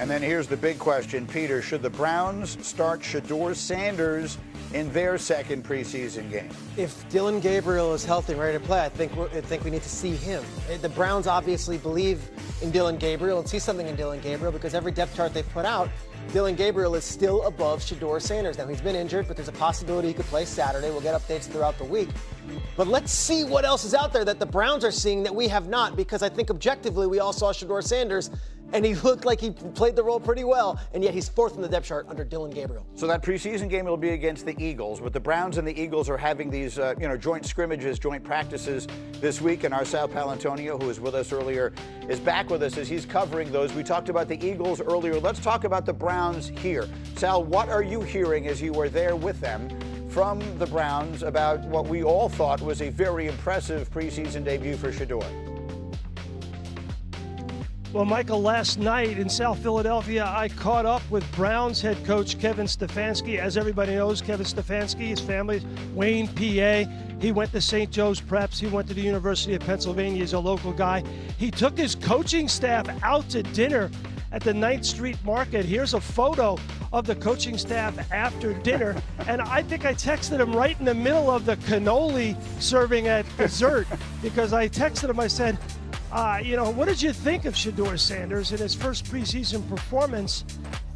And then here's the big question, Peter. Should the Browns start Shedeur Sanders in their second preseason game? If Dillon Gabriel is healthy and ready to play, I think we need to see him. The Browns obviously believe in Dillon Gabriel and see something in Dillon Gabriel because every depth chart they've put out, Dillon Gabriel is still above Shedeur Sanders. Now, he's been injured, but there's a possibility he could play Saturday. We'll get updates throughout the week. But let's see what else is out there that the Browns are seeing that we have not, because I think objectively we all saw Shedeur Sanders, and he looked like he played the role pretty well, and yet he's fourth in the depth chart under Dillon Gabriel. So that preseason game will be against the Eagles, but the Browns and the Eagles are having these joint scrimmages, joint practices this week, and our Sal Palantonio, who was with us earlier, is back with us as he's covering those. We talked about the Eagles earlier. Let's talk about the Browns here. Sal, what are you hearing as you were there with them from the Browns about what we all thought was a very impressive preseason debut for Shedeur? Well, Michael, last night in South Philadelphia, I caught up with Browns head coach Kevin Stefanski. As everybody knows, Kevin Stefanski, his family, Wayne, PA. He went to St. Joe's Preps. He went to the University of Pennsylvania. He's a local guy. He took his coaching staff out to dinner at the 9th Street Market. Here's a photo of the coaching staff after dinner. And I think I texted him right in the middle of the cannoli serving at dessert because I texted him, I said, what did you think of Shedeur Sanders in his first preseason performance?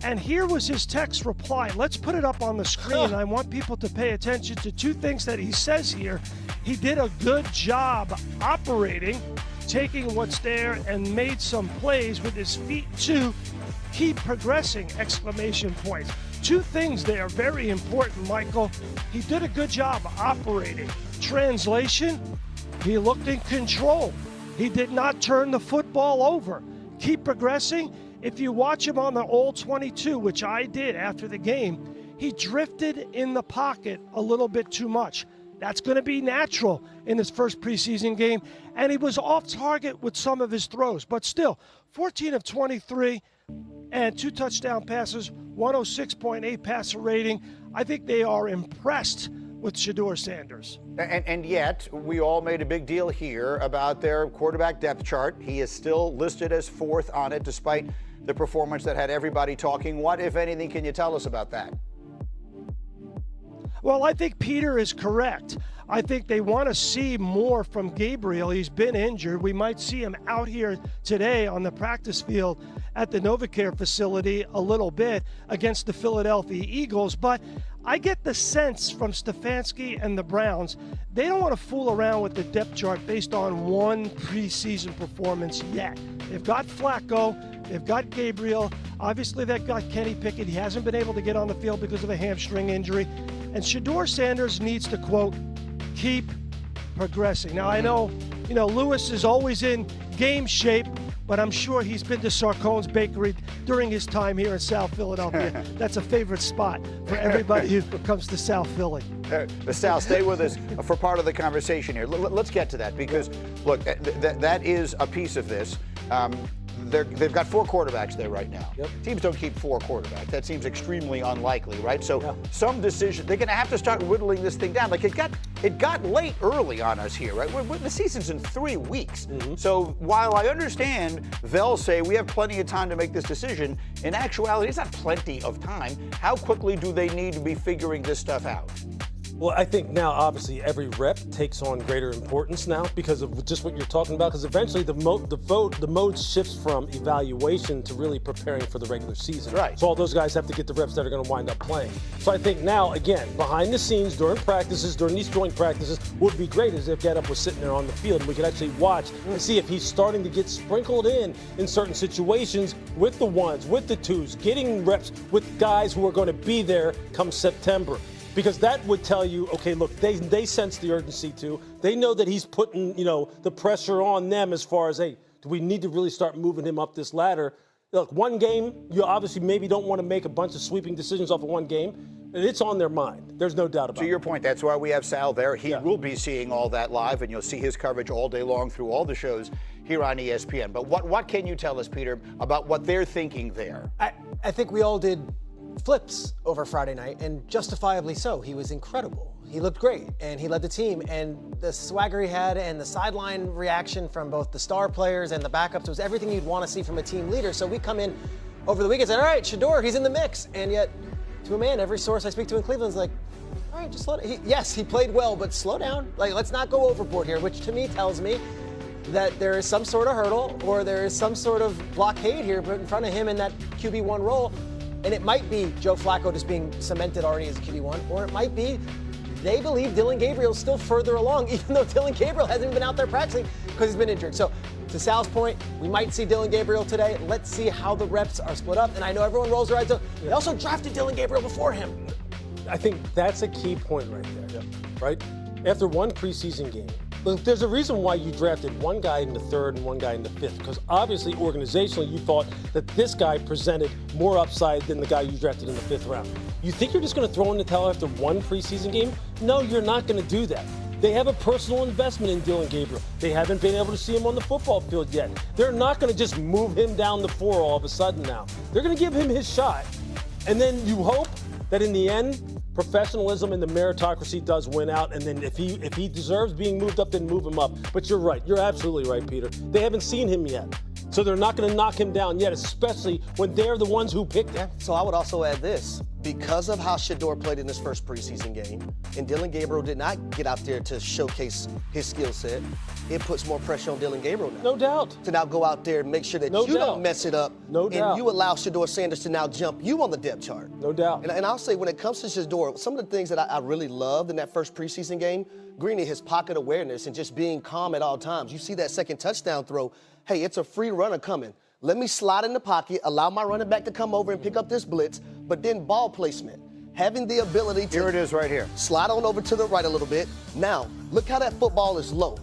And here was his text reply. Let's put it up on the screen. I want people to pay attention to two things that he says here. He did a good job operating, taking what's there, and made some plays with his feet to keep progressing, exclamation points. Two things there, very important, Michael. He did a good job operating. Translation, he looked in control. He did not turn the football over. Keep progressing. If you watch him on the All-22, which I did after the game, he drifted in the pocket a little bit too much. That's going to be natural in his first preseason game. And he was off target with some of his throws. But still, 14 of 23 and 2 touchdown passes, 106.8 passer rating. I think they are impressed with Shedeur Sanders. And yet, we all made a big deal here about their quarterback depth chart. He is still listed as 4th on it, despite the performance that had everybody talking. What, if anything, can you tell us about that? Well, I think Peter is correct. I think they want to see more from Gabriel. He's been injured. We might see him out here today on the practice field at the NovaCare facility a little bit against the Philadelphia Eagles. But I get the sense from Stefanski and the Browns, they don't want to fool around with the depth chart based on one preseason performance yet. They've got Flacco, they've got Gabriel, obviously they've got Kenny Pickett. He hasn't been able to get on the field because of a hamstring injury. And Shedeur Sanders needs to, quote, keep progressing. Now, I know, Lewis is always in game shape, but I'm sure he's been to Sarcone's Bakery during his time here in South Philadelphia. That's a favorite spot for everybody who comes to South Philly. Sal, stay with us for part of the conversation here. Let's get to that because, look, that is a piece of this. They've got 4 quarterbacks there right now. Yep. Teams don't keep 4 quarterbacks. That seems extremely unlikely, right? So some decision, they're going to have to start whittling this thing down. Like it got late early on us here, right? The season's in 3 weeks. Mm-hmm. So while I understand they'll say we have plenty of time to make this decision, in actuality, it's not plenty of time. How quickly do they need to be figuring this stuff out? Well, I think now, obviously, every rep takes on greater importance now because of just what you're talking about. Because eventually, the mode shifts from evaluation to really preparing for the regular season. Right. So all those guys have to get the reps that are going to wind up playing. So I think now, again, behind the scenes, during practices, during these joint practices, would be great as if Get-Up was sitting there on the field and we could actually watch and see if he's starting to get sprinkled in certain situations with the 1s, with the 2s, getting reps with guys who are going to be there come September. Because that would tell you, okay, look, they sense the urgency too. They know that he's putting, the pressure on them as far as, hey, do we need to really start moving him up this ladder? Look, one game, you obviously maybe don't want to make a bunch of sweeping decisions off of one game. It's on their mind. There's no doubt about it. To your point, that's why we have Sal there. He will be seeing all that live, and you'll see his coverage all day long through all the shows here on ESPN. But what can you tell us, Peter, about what they're thinking there? I think we all did flips over Friday night, and justifiably so. He was incredible. He looked great, and he led the team, and the swagger he had and the sideline reaction from both the star players and the backups was everything you'd want to see from a team leader. So we come in over the weekend said, all right, Shedeur, he's in the mix. And yet, to a man, every source I speak to in Cleveland is like, all right, just slow down. Yes, he played well, but slow down. Like, let's not go overboard here, which to me tells me that there is some sort of hurdle or there is some sort of blockade here put in front of him in that QB1 role. And it might be Joe Flacco just being cemented already as a QB1, or it might be they believe Dillon Gabriel is still further along, even though Dillon Gabriel hasn't even been out there practicing because he's been injured. So, to Sal's point, we might see Dillon Gabriel today. Let's see how the reps are split up. And I know everyone rolls their eyes. They also drafted Dillon Gabriel before him. I think that's a key point right there, right? After one preseason game, look, there's a reason why you drafted one guy in the third and one guy in the fifth, because obviously organizationally you thought that this guy presented more upside than the guy you drafted in the fifth round. You think you're just going to throw in the towel after one preseason game? No, you're not going to do that. They have a personal investment in Dillon Gabriel. They haven't been able to see him on the football field yet. They're not going to just move him down the floor all of a sudden now. They're going to give him his shot. And then you hope that in the end, professionalism and the meritocracy does win out, and then if he deserves being moved up, then move him up. But you're right. You're absolutely right, Peter. They haven't seen him yet. So they're not going to knock him down yet, especially when they're the ones who picked him. So I would also add this. Because of how Shedeur played in his first preseason game, and Dillon Gabriel did not get out there to showcase his skill set, it puts more pressure on Dillon Gabriel now. No doubt. To now go out there and make sure that you don't mess it up. No doubt. And you allow Shedeur Sanders to now jump you on the depth chart. No doubt. And I'll say when it comes to Shedeur, some of the things that I really loved in that first preseason game, Greeny, his pocket awareness and just being calm at all times. You see that second touchdown throw, hey, it's a free runner coming. Let me slide in the pocket, allow my running back to come over and pick up this blitz, but then ball placement. Having the ability to here it is right here. Slide on over to the right a little bit. Now, look how that football is low.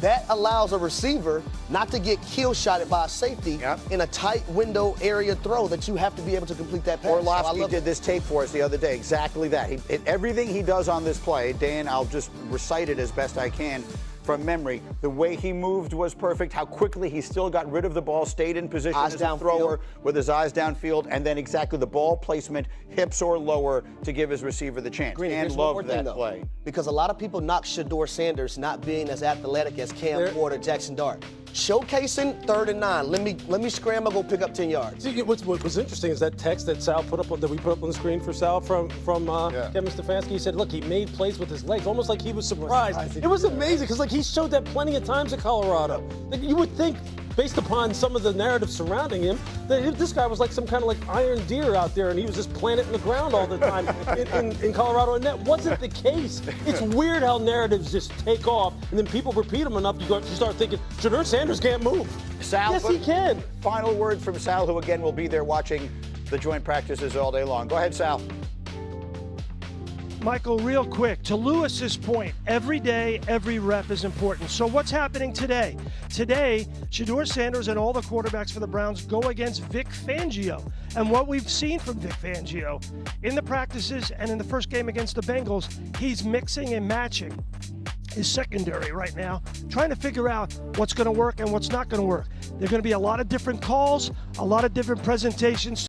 That allows a receiver not to get kill shotted by a safety in a tight window area throw that you have to be able to complete that pass. Orlovsky did this tape for us the other day, exactly that. Everything he does on this play, Dan, I'll just recite it as best I can from memory. The way he moved was perfect. How quickly he still got rid of the ball, stayed in position as a thrower with his eyes downfield, and then exactly the ball placement, hips or lower, to give his receiver the chance. Greeny, and loved that play. Because a lot of people knock Shedeur Sanders not being as athletic as Cam Ward or Jackson Dart. Showcasing 3rd and 9. Let me scramble, go pick up 10 yards. See, what was interesting is that text that Sal put up, that we put up on the screen for Sal from Kevin Stefanski. He said, look, he made plays with his legs, almost like he was surprised. It was amazing because he showed that plenty of times at Colorado. Like, you would think, based upon some of the narrative surrounding him, that this guy was like some kind of iron deer out there, and he was just planted in the ground all the time in Colorado. And that wasn't the case. It's weird how narratives just take off, and then people repeat them enough, you start thinking, Shedeur Sanders can't move. Sal, yes, he can. Final word from Sal, who again will be there watching the joint practices all day long. Go ahead, Sal. Michael, real quick, to Lewis's point, every day, every rep is important. So what's happening today? Today, Shedeur Sanders and all the quarterbacks for the Browns go against Vic Fangio. And what we've seen from Vic Fangio in the practices and in the first game against the Bengals, he's mixing and matching his secondary right now, trying to figure out what's going to work and what's not going to work. There are going to be a lot of different calls, a lot of different presentations.